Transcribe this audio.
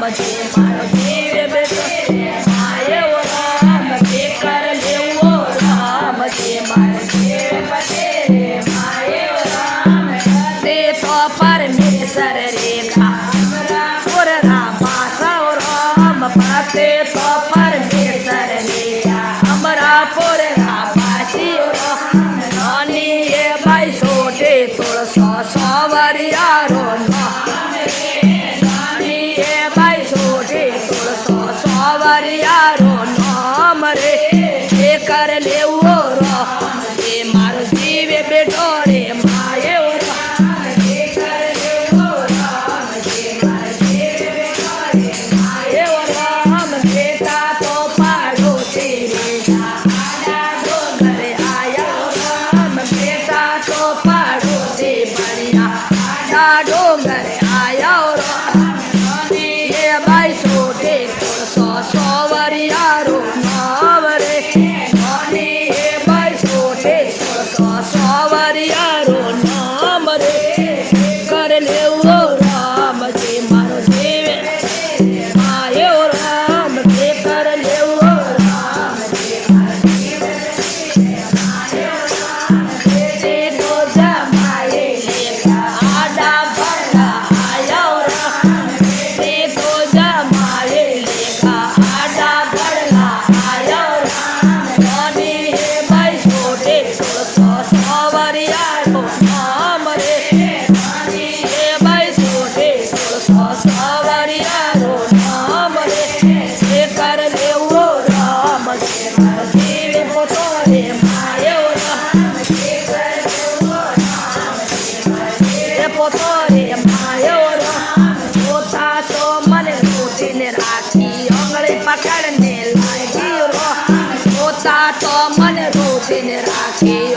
જે મારો જીવ બેટો આયો રામ તે કર લેવો રામ જે મારો જીવ બેટો આયો રામ તે તો પરમેશ્વર રેખા ઓર રામા સૌ રામ પાતે તો પરમેશ્વર રેખા અમરા પોર રામા શિવ રાની એ ભાઈ સોટે તોળસો સોવરિયારો સોવરિયારો નામ રે એ કર લેવો રામ એ મારો જીવ બેટો રે માયો રામ એ કર લેવો રામ એ મારો જીવ બેટો રે માયો રામ બેટા તો પાડો છે રે આડા ડોંગરે આયો રામ બેટા તો પાડો છે બળિયા આડા ડોંગરે આયો રામ એ ભાઈ સોટે સોવરિયારો નામ રે નાની એ ભાઈ સોટે સોવરિયારો નામ રે કર લેવો રામ જે મારો જીવ આયો રામ તે કર લેવો રામ જે મારો જીવ આયો રામ તે તો જમાએ લેખા આડા ભલા આયો રામ તે તો જમાએ લેખા આડા ભલા આયો રામ નાની એ ભાઈ સોટે સોવરિયારો નામ રે નાની એ ભાઈ સોટે સોવરિયારો નામ રે એ કર લેવો રામ જે મારો જીવ પોતો રે માયો રામ એ કર લેવો રામ જે મારો જીવ પોતો રે માયો રામ પોતા તો મને લૂટીને રાખી આંગળી પકડને લાગી રો પોતા તો મને લૂટીને રાખી